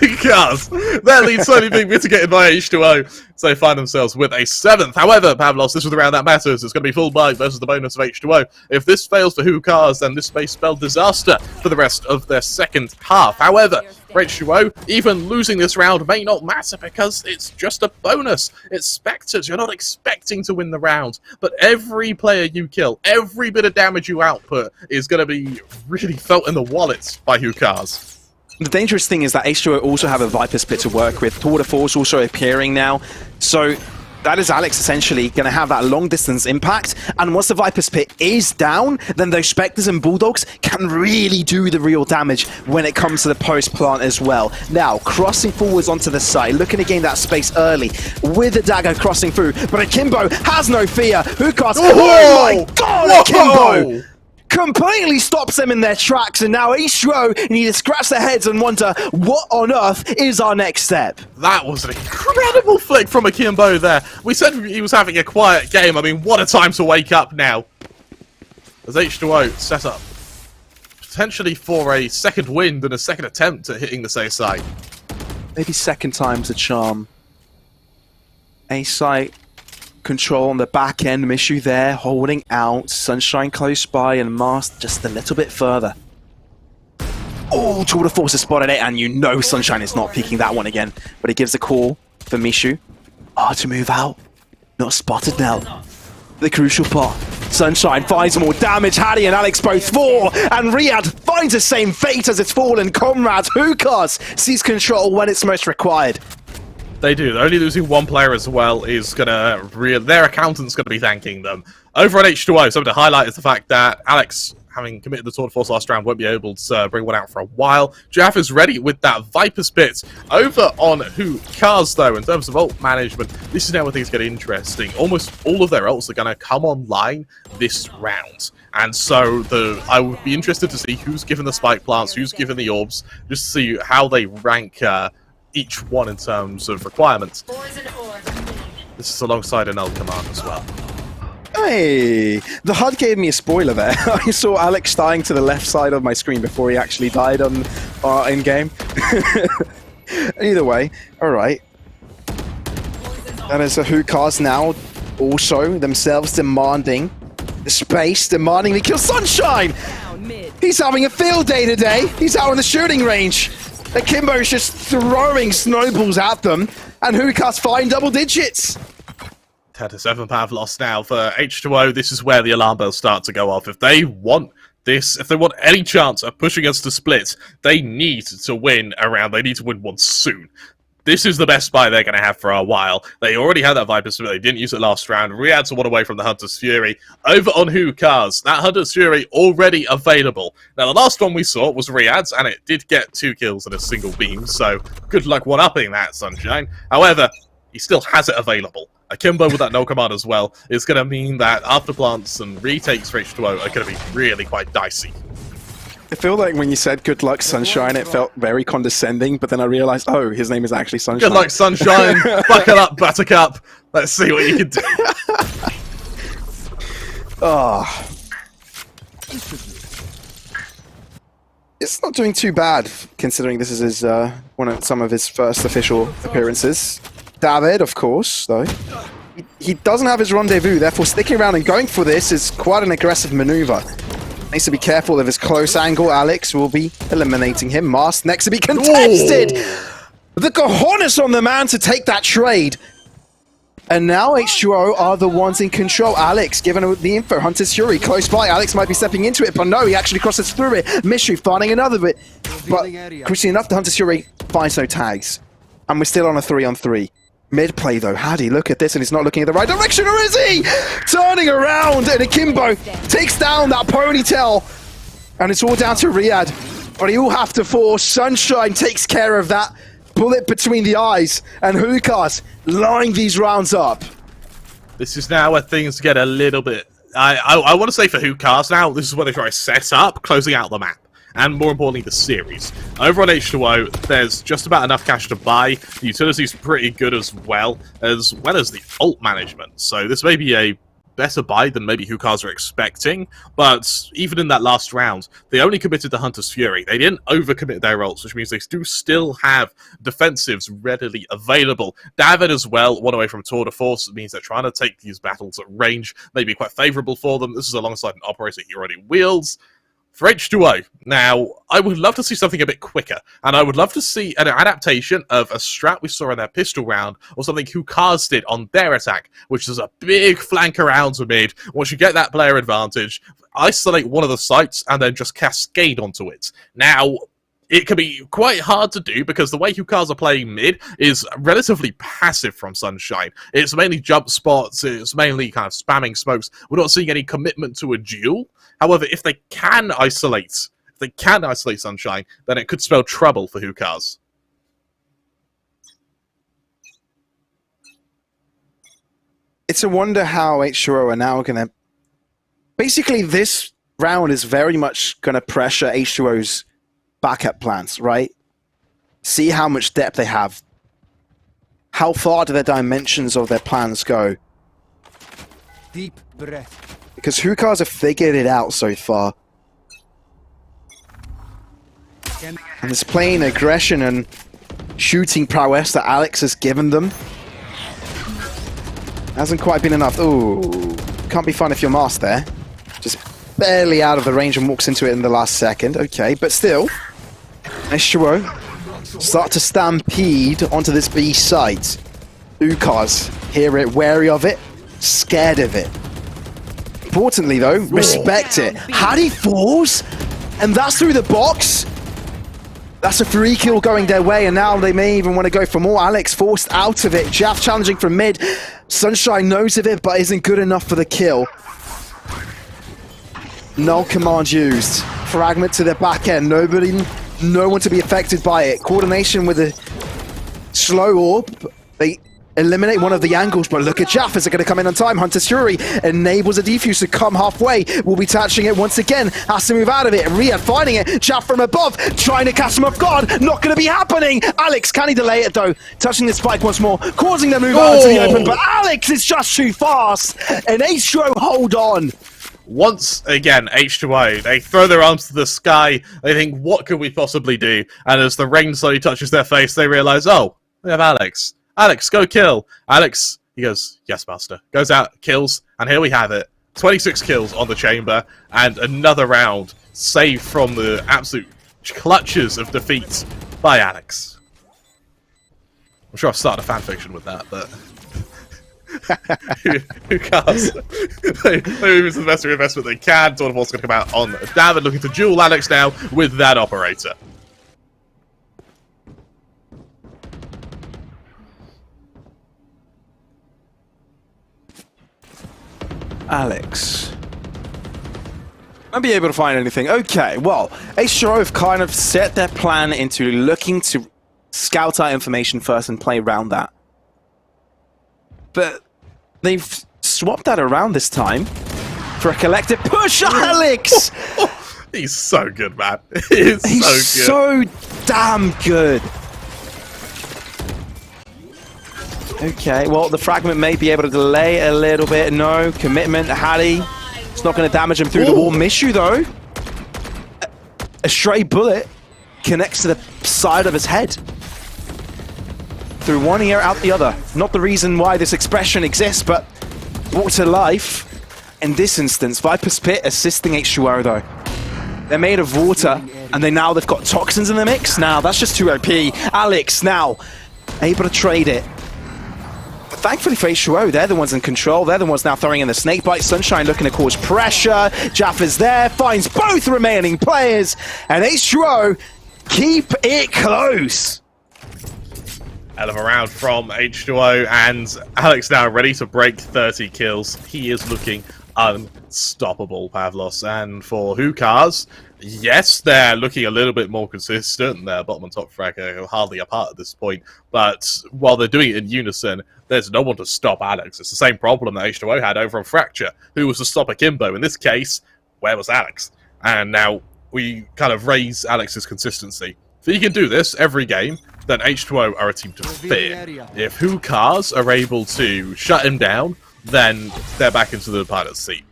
because their lead's slowly being mitigated by H2O, so they find themselves with a 7th. However, Pavlos, this was the round that matters. It's going to be full buy versus the bonus of H2O. If this fails for Hookahs, then this may spell disaster for the rest of their second half. However, for H2O, even losing this round may not matter because it's just a bonus. It's Spectres. You're not expecting to win the round, but every player you kill, every bit of damage you output is going to be really felt in the wallets by Hookahs. The dangerous thing is that H2O also have a Viper Spit to work with. Tour de Force also appearing now. So that is Alex essentially going to have that long distance impact. And once the Viper Spit is down, then those Spectres and Bulldogs can really do the real damage when it comes to the post plant as well. Now, crossing forwards onto the side, looking to gain that space early with the dagger crossing through. But Akimbo has no fear. Hookahs, oh my god, Akimbo! completely stops them in their tracks, and now H2O need to scratch their heads and wonder, what on earth is our next step? That was an incredible flick from Akimbo there. We said he was having a quiet game. I mean, what a time to wake up now. As H2O set up potentially for a second wind and a second attempt at hitting the safe side. Maybe second time's a charm. A-site control on the back end, Mishu there, holding out, Sunshine close by, and Mast just a little bit further. Oh, Tour de Force has spotted it, and you know Sunshine is not peeking that one again, but he gives a call for Mishu. To move out. Not spotted now. The crucial part. Sunshine finds more damage. Hattie and Alex both fall, and Riyadh finds the same fate as its fallen comrades. Hukas sees control when it's most required. They do. Only losing one player as well is gonna their accountant's gonna be thanking them. Over on H2O, something to highlight is the fact that Alex, having committed the Tour de Force last round, won't be able to bring one out for a while. Jaff is ready with that Viper Spit. Over on Hukas, though, in terms of ult management, this is now where things get interesting. Almost all of their ults are going to come online this round. And so I would be interested to see who's given the spike plants, who's given the orbs, just to see how they rank each one in terms of requirements. This is alongside an ult command as well. Hey, the HUD gave me a spoiler there. I saw Alex dying to the left side of my screen before he actually died on in-game. Either way, alright. That is a Hukas now, also themselves demanding the space, demanding the kill. Sunshine! He's having a field day today. He's out on the shooting range. Akimbo's just throwing snowballs at them, and Hukas find double digits. 10 to 7 path lost now for H2O. This is where the alarm bells start to go off. If they want this, if they want any chance of pushing us to split, they need to win a round. They need to win one soon. This is the best buy they're going to have for a while. They already had that Viper Split. They didn't use it last round. Riyadh's one away from the Hunter's Fury. Over on Hukas, that Hunter's Fury already available. Now, the last one we saw was Riyadh's, and it did get 2 kills in a single beam, so good luck one-upping that, Sunshine. However, he still has it available. Akimbo with that no command as well is going to mean that after plants and retakes for H2O are going to be really quite dicey. I feel like when you said good luck, Sunshine, it felt very condescending, but then I realized, oh, his name is actually Sunshine. Good luck, Sunshine. Buckle up, Buttercup. Let's see what you can do. It's not doing too bad, considering this is his some of his first official appearances. David, of course, though. He doesn't have his rendezvous, therefore sticking around and going for this is quite an aggressive maneuver. Needs to be careful of his close angle. Alex will be eliminating him. Mast next to be contested! Ooh. The cojones on the man to take that trade. And now H2O are the ones in control. Alex given the info. Hunter's Fury close by. Alex might be stepping into it, but no, he actually crosses through it. Mishu finding another bit. But crucially enough, the Hunter's Fury finds no tags. And we're still on a 3-on-3. Mid-play though, Hattie, look at this, and he's not looking in the right direction, or is he? Turning around, and Akimbo takes down that ponytail. And it's all down to Riyadh. But he will have to fall. Sunshine takes care of that bullet between the eyes. And Hukas line these rounds up. This is now where things get a little bit... I want to say for Hukas now, this is where they try to set up, closing out the map. And more importantly, the series. Over on H2O, there's just about enough cash to buy. The utility's pretty good as well as the ult management. So this may be a better buy than maybe Hukas are expecting, but even in that last round, they only committed to Hunter's Fury. They didn't overcommit their ults, which means they do still have defensives readily available. David as well, one away from Tour de Force, means they're trying to take these battles at range, maybe quite favourable for them. This is alongside an operator he already wields. For H2O, now, I would love to see something a bit quicker, and I would love to see an adaptation of a strat we saw in their pistol round, or something Hukas did on their attack, which is a big flank around to mid. Once you get that player advantage, isolate one of the sites, and then just cascade onto it. Now, it can be quite hard to do because the way Hukas are playing mid is relatively passive from Sunshine. It's mainly jump spots, it's mainly kind of spamming smokes. We're not seeing any commitment to a duel. However, if they can isolate Sunshine, then it could spell trouble for Hukas. It's a wonder how H2O are now going to... Basically, this round is very much going to pressure H2O's backup plans, right? See how much depth they have. How far do their dimensions of their plans go? Deep breath. Because Hookahs have figured it out so far. And this plain aggression and shooting prowess that Alex has given them hasn't quite been enough. Ooh, can't be fun if you're masked there. Just barely out of the range and walks into it in the last second. Okay, but still, H2O start to stampede onto this B site. Hookahs hear it, wary of it, scared of it. Importantly though, respect it. Hattie falls, and that's through the box. That's a free kill going their way, and now they may even want to go for more. Alex forced out of it. Jaff challenging from mid. Sunshine knows of it, but isn't good enough for the kill. Null command used. Fragment to their back end. No one to be affected by it. Coordination with a slow orb. They eliminate one of the angles, but look at Jaff. Is it going to come in on time? Hunter's Fury enables a defuse to come halfway. Will be touching it once again. Has to move out of it. Riyadh finding it. Jaff from above, trying to catch him off guard. Not going to be happening. Alex, can he delay it though? Touching the spike once more, causing them to move out into the open, but Alex is just too fast. And H2O hold on. Once again, H2O, they throw their arms to the sky. They think, what could we possibly do? And as the rain slowly touches their face, they realize, oh, we have Alex. Alex, go kill. Alex, he goes, yes, master. Goes out, kills, and here we have it. 26 kills on the chamber, and another round saved from the absolute clutches of defeat by Alex. I'm sure I've started a fanfiction with that, but... who cares? They move the best investment they can. Dawn of War's going to come out on David, looking to duel Alex now with that operator. Alex. Won't be able to find anything. Okay, well, H2O have kind of set their plan into looking to scout out information first and play around that. But they've swapped that around this time for a collective push. Alex! He's so good, man. He's so damn good. Okay, well, the fragment may be able to delay a little bit. No, commitment. Hattie. It's not going to damage him through the wall. Miss you, though. A stray bullet connects to the side of his head. Through one ear, out the other. Not the reason why this expression exists, but brought to life. In this instance, Viper's Pit assisting H2O, though. They're made of water, and they've got toxins in the mix. Now, that's just too OP. Alex, now, able to trade it. But thankfully for H2O, they're the ones in control. They're the ones now throwing in the snake bite. Sunshine looking to cause pressure. Jaff is there, finds both remaining players, and H2O keep it close. Hell of a round from H2O, and Alex now ready to break 30 kills. He is looking unstoppable, Pavlos. And for Hookahs, yes, they're looking a little bit more consistent. Their bottom and top frag are hardly apart at this point, but while they're doing it in unison, there's no one to stop Alex. It's the same problem that H2O had over on Fracture. Who was to stop Akimbo? In this case, where was Alex? And now we kind of raise Alex's consistency. If he can do this every game, then H2O are a team to fear. If Hookahs are able to shut him down, then they're back into the pilot's seat.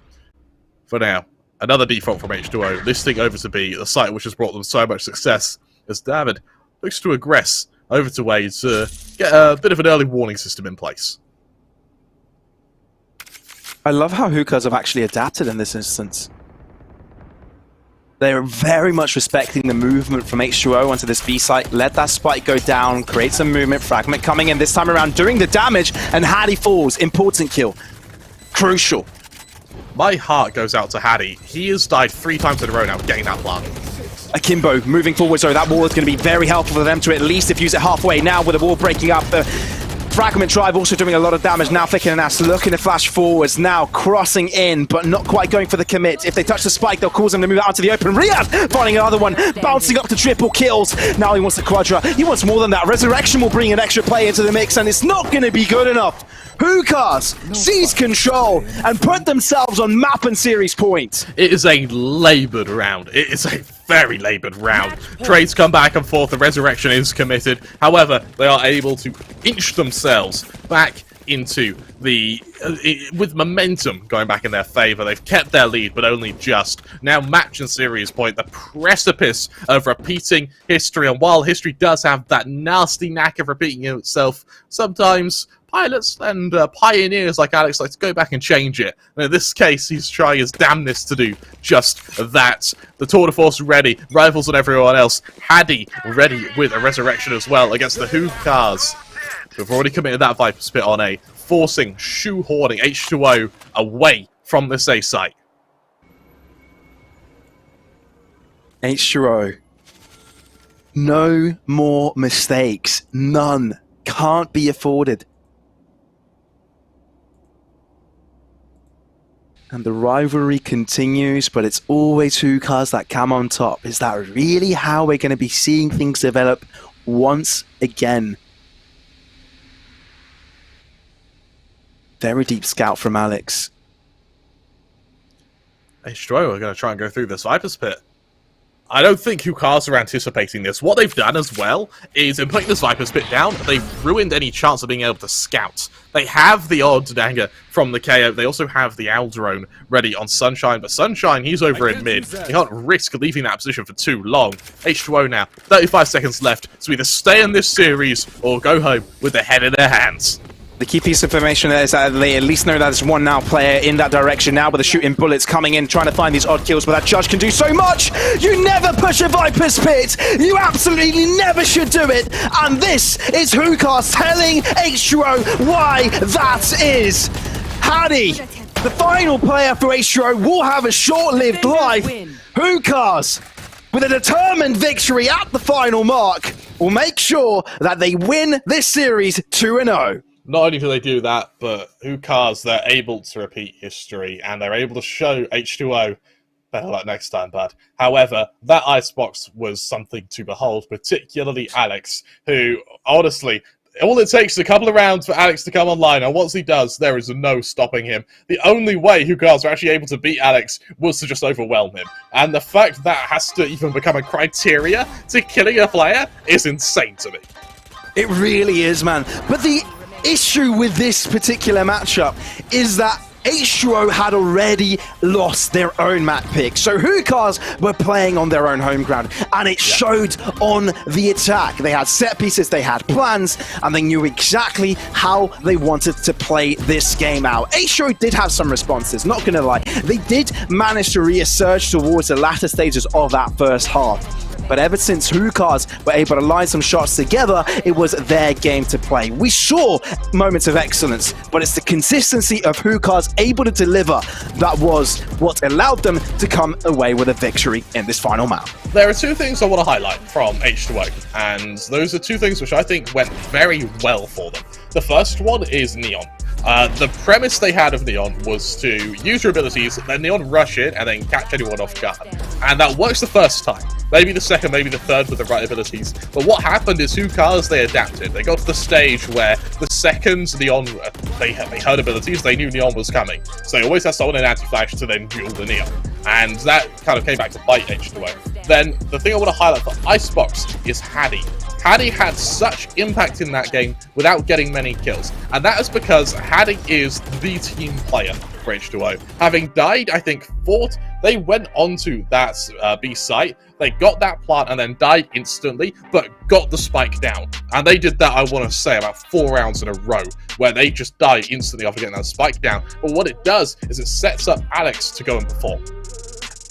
For now, another default from H2O, listing over to B, the site which has brought them so much success, as David looks to aggress over to A to get a bit of an early warning system in place. I love how Hookahs have actually adapted in this instance. They're very much respecting the movement from H2O onto this B site. Let that spike go down, create some movement. Fragment coming in this time around, doing the damage, and Hattie falls. Important kill. Crucial. My heart goes out to Hattie. He has died 3 times in a row now getting that plant. Akimbo moving forward, so that wall is going to be very helpful for them to at least diffuse it halfway. Now with the wall breaking up, the Fragment Drive also doing a lot of damage now. Thick and Ass looking to flash forwards now, crossing in, but not quite going for the commit. If they touch the spike, they'll cause them to move out to the open. Riyadh finding another one, bouncing up to triple kills. Now he wants the Quadra. He wants more than that. Resurrection will bring an extra player into the mix, and it's not going to be good enough. Hookahs seize control and put themselves on map and series points. It is a laboured round. It is a very laboured round. Trades come back and forth. The Resurrection is committed. However, they are able to inch themselves back into the... with momentum going back in their favour. They've kept their lead, but only just. Now match and series point, the precipice of repeating history. And while history does have that nasty knack of repeating itself, sometimes pilots and pioneers like Alex like to go back and change it. And in this case, he's trying his damnness to do just that. The Tour de Force ready, rivals on everyone else. Haddy ready with a Resurrection as well against the Hookahs, who've already committed that Viper Spit on A, forcing, shoehorning H2O away from this A site. H2O. No more mistakes. None. Can't be afforded. And the rivalry continues, but it's always Hookahs that come on top. Is that really how we're going to be seeing things develop once again? Very deep scout from Alex. H2O are going to try and go through this Viper's Pit. I don't think Hookahs are anticipating this. What they've done as well is, in putting this Viper's Pit down, they've ruined any chance of being able to scout. They have the odd dagger from the KO. They also have the Owl drone ready on Sunshine, but Sunshine, he's over in mid. He can't risk leaving that position for too long. H2O now, 35 seconds left, so either stay in this series or go home with their head in their hands. The key piece of information there is that they at least know that there's one now player in that direction now, with the shooting bullets coming in, trying to find these odd kills, but that Judge can do so much! You never push a Viper's Pit! You absolutely never should do it! And this is Hookahs telling H2O why that is! Haddy, the final player for H2O, will have a short-lived life. Hookahs, with a determined victory at the final mark, will make sure that they win this series 2-0. Not only do they do that, but Hookahs, they're able to repeat history, and they're able to show H2O, better luck next time, bud. However, that icebox was something to behold, particularly Alex, who, honestly, all it takes is a couple of rounds for Alex to come online, and once he does, there is no stopping him. The only way Hookahs are actually able to beat Alex was to just overwhelm him. And the fact that has to even become a criteria to killing a player is insane to me. It really is, man. But the issue with this particular matchup is that H2O had already lost their own map pick, so Hookahs were playing on their own home ground, and it showed on the attack. They had set pieces, they had plans, and they knew exactly how they wanted to play this game out. H2O did have some responses, not gonna lie. They did manage to resurge towards the latter stages of that first half. But ever since Hookahs were able to line some shots together, it was their game to play. We saw moments of excellence, but it's the consistency of Hookahs able to deliver that was what allowed them to come away with a victory in this final map. There are two things I want to highlight from H2O, and those are two things which I think went very well for them. The first one is Neon. The premise they had of Neon was to use your abilities, then Neon rush in, and then catch anyone off guard. And that works the first time. Maybe the second, maybe the third with the right abilities. But what happened is Hookahs, they adapted. They got to the stage where the second Neon, they heard abilities, they knew Neon was coming. So they always had someone in anti-flash to then duel the Neon. And that kind of came back to bite H2O. Then, the thing I want to highlight for Icebox is Haddy. Haddy had such impact in that game without getting many kills. And that is because Haddy is the team player for H2O. Having died, I think, fourth, they went onto that B site, they got that plant and then died instantly, but got the spike down. And they did that, I want to say, about 4 rounds in a row, where they just died instantly after getting that spike down. But what it does is it sets up Alex to go and perform.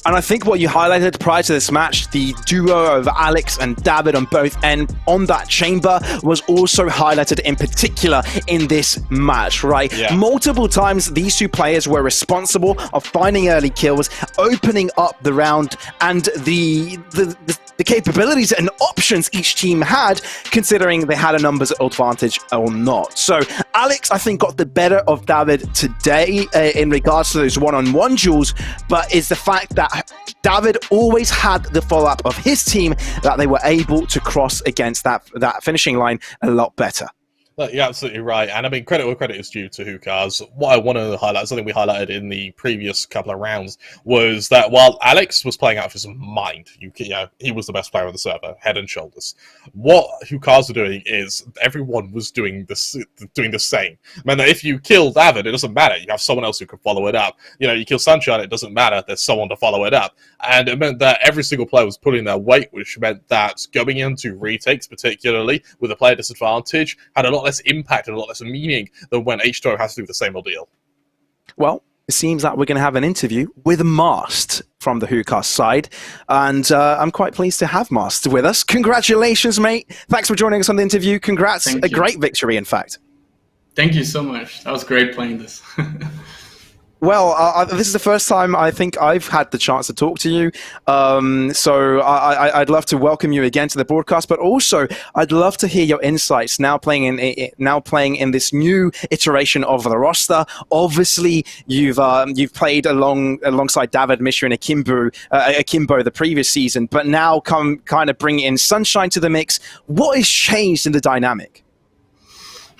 And I think what you highlighted prior to this match, the duo of Alex and David on both ends on that chamber, was also highlighted in particular in this match, right? Yeah. Multiple times these two players were responsible of finding early kills, opening up the round, and the the capabilities and options each team had, considering they had a numbers advantage or not. So Alex, I think, got the better of David today in regards to those one-on-one duels, but it's the fact that David always had the follow-up of his team that they were able to cross against that finishing line a lot better. You're absolutely right, and I mean, credit where credit is due to Hookahs. What I want to highlight, something we highlighted in the previous couple of rounds, was that while Alex was playing out of his mind, he was the best player on the server, head and shoulders. What Hookahs were doing is everyone was doing the same. I mean, that if you kill David, it doesn't matter. You have someone else who can follow it up. You kill Sunshine, it doesn't matter. There's someone to follow it up, and it meant that every single player was pulling their weight, which meant that going into retakes, particularly with a player disadvantage, had a lot less impact and a lot less meaning than when H2O has to do the same ordeal. Well, it seems like we're going to have an interview with Mast from the Hookah side, and I'm quite pleased to have Mast with us. Congratulations, mate. Thanks for joining us on the interview. Congrats. Thank a you. Great victory, in fact. Thank you so much. That was great playing this. Well, this is the first time I think I've had the chance to talk to you. So I'd love to welcome you again to the broadcast, but also I'd love to hear your insights now playing in this new iteration of the roster. Obviously, you've played alongside David, Misha, and Akimbo the previous season, but now kind of bring in Sunshine to the mix. What has changed in the dynamic?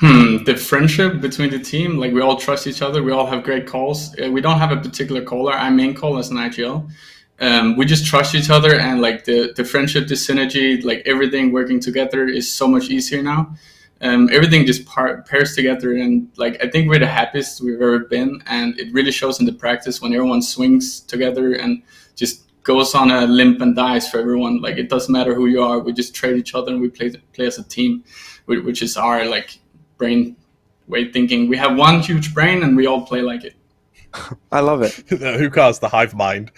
The friendship between the team, like we all trust each other. We all have great calls. We don't have a particular caller. I main call as an IGL. We just trust each other, and like the friendship, the synergy, like everything working together is so much easier now. Everything just pairs together, and like I think we're the happiest we've ever been, and it really shows in the practice when everyone swings together and just goes on a limp and dies for everyone. Like it doesn't matter who you are. We just trade each other and we play as a team, which is our like brain way thinking. We have one huge brain and we all play like it. I love it. Hookah's the hive mind.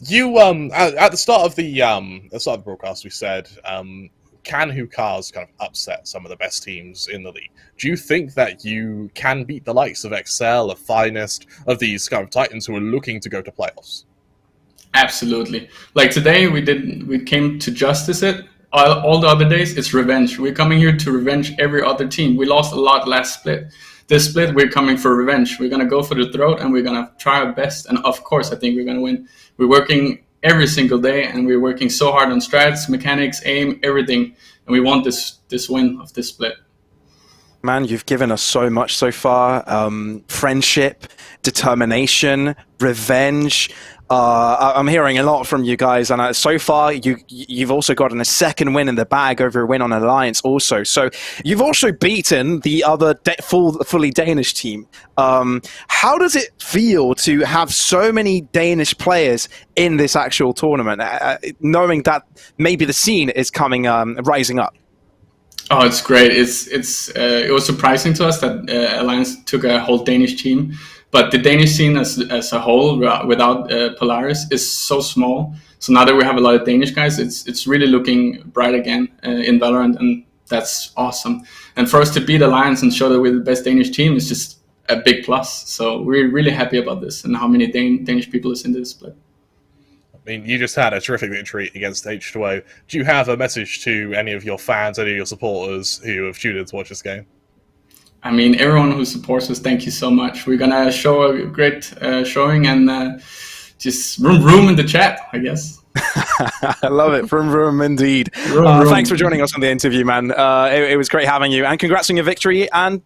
You at the start of the broadcast, we said, can Hookahs kind of upset some of the best teams in the league? Do you think that you can beat the likes of Excel, of Finest, of these kind of titans who are looking to go to playoffs? Absolutely. Like today, we came to justice it. All the other days, it's revenge. We're coming here to revenge every other team. We lost a lot last split. This split, we're coming for revenge. We're going to go for the throat, and we're going to try our best. And of course, I think we're going to win. We're working every single day, and we're working so hard on strats, mechanics, aim, everything. And we want this win of this split. Man, you've given us so much so far. Friendship, determination, revenge. I'm hearing a lot from you guys, and so far you've also gotten a second win in the bag over a win on Alliance also. So you've also beaten the other fully Danish team. How does it feel to have so many Danish players in this actual tournament, knowing that maybe the scene is coming, rising up? Oh, it's great. It was surprising to us that Alliance took a whole Danish team. But the Danish scene as a whole, without Polaris, is so small. So now that we have a lot of Danish guys, it's really looking bright again in VALORANT, and that's awesome. And for us to beat Alliance and show that we're the best Danish team is just a big plus. So we're really happy about this and how many Danish people is in this split. I mean, you just had a terrific victory against H2O. Do you have a message to any of your fans, any of your supporters who have tuned in to watch this game? I mean, everyone who supports us, thank you so much. We're going to show a great showing and just room in the chat, I guess. I love it. Room indeed. Room. Thanks for joining us on the interview, man. It was great having you. And congrats on your victory and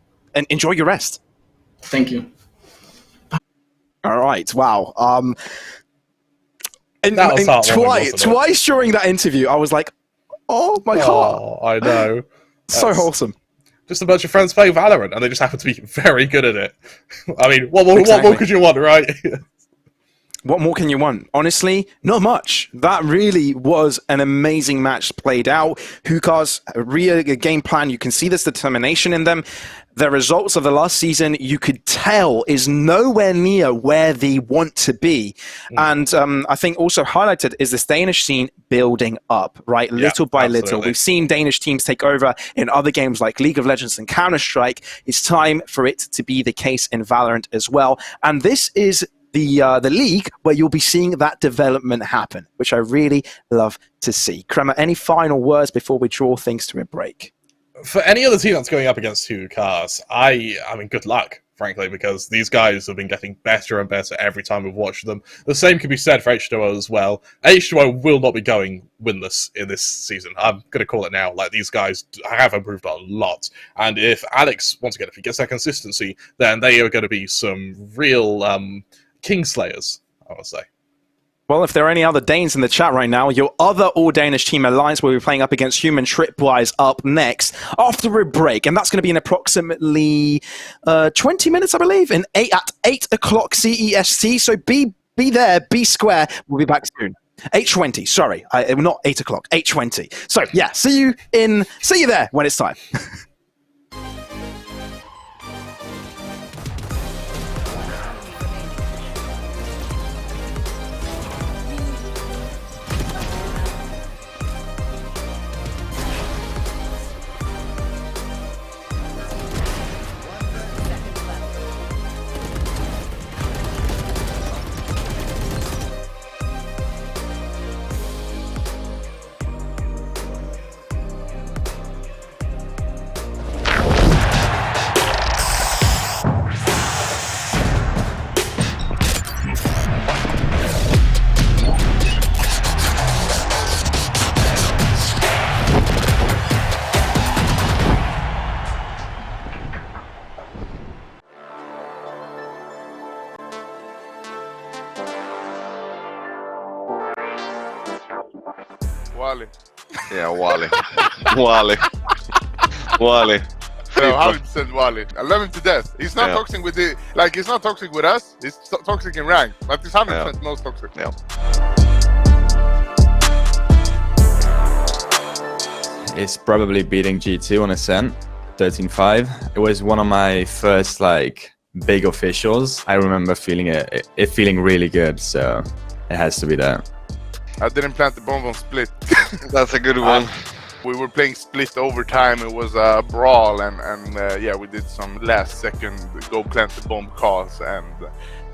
enjoy your rest. Thank you. All right. Wow. That was heartwarming, twice during that interview, I was like, oh, my heart. Oh, I know. So wholesome. Just a bunch of friends playing Valorant, and they just happen to be very good at it. I mean, what more could you want, right? What more can you want? Honestly, not much. That really was an amazing match played out. Hookah's real game plan, you can see this determination in them. The results of the last season, you could tell, is nowhere near where they want to be. And I think also highlighted is this Danish scene building up, right? Little by little. We've seen Danish teams take over in other games like League of Legends and Counter-Strike. It's time for it to be the case in VALORANT as well. And this is the league where you'll be seeing that development happen, which I really love to see. Kremer, any final words before we draw things to a break? For any other team that's going up against 2 cars, I mean, good luck, frankly, because these guys have been getting better and better every time we've watched them. The same can be said for H2O as well. H2O will not be going winless in this season. I'm going to call it now. Like, these guys have improved a lot. And if Alex, once again, if he gets that consistency, then they are going to be some real Kingslayers, I would say. Well, if there are any other Danes in the chat right now, your other all-Danish team Alliance will be playing up against Human Tripwise up next after a break. And that's going to be in approximately 20 minutes, I believe, at 8 o'clock CEST. So be there, be square. We'll be back soon. 8:20, sorry. Not 8 o'clock, 8:20. So, yeah, see you there when it's time. Wally. Yeah, Wally. Wally. Wally. No, 100% Wally. I love him to death. He's not toxic with the he's not toxic with us. He's toxic in rank, but he's 100% most toxic. Yeah. It's probably beating G2 on Ascent, 13-5. It was one of my first big officials. I remember feeling it feeling really good, so it has to be that. I didn't plant the bomb on Split. That's a good one. We were playing Split overtime. It was a brawl, and yeah, we did some last second go plant the bomb calls, and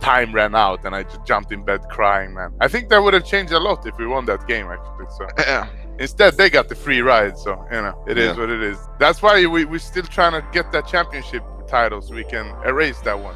time ran out, and I just jumped in bed crying, man. I think that would have changed a lot if we won that game, actually. So instead, they got the free ride, so it is what it is. That's why we're still trying to get that championship title so we can erase that one,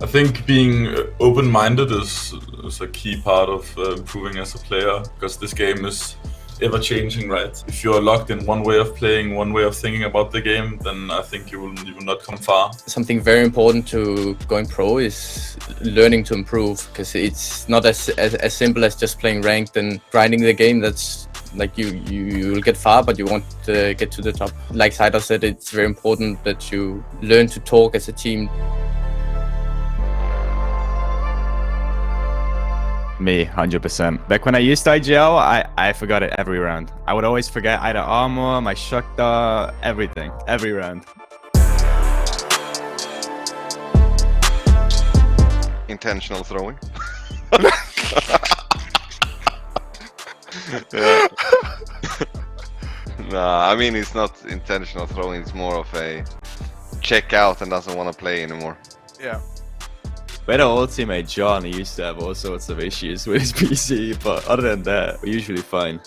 I think being open-minded is a key part of improving as a player, because this game is ever-changing, right? If you're locked in one way of playing, one way of thinking about the game, then I think you will not come far. Something very important to going pro is learning to improve, because it's not as simple as just playing ranked and grinding the game. That's you will get far, but you won't get to the top. Like Cider said, it's very important that you learn to talk as a team. Me, 100%. Back when I used IGL, I forgot it every round. I would always forget either armor, my shotgun, everything, every round. Intentional throwing. Nah, I mean, it's not intentional throwing, it's more of a check out and doesn't want to play anymore. Yeah. We had our old teammate John, he used to have all sorts of issues with his PC, but other than that, we're usually fine.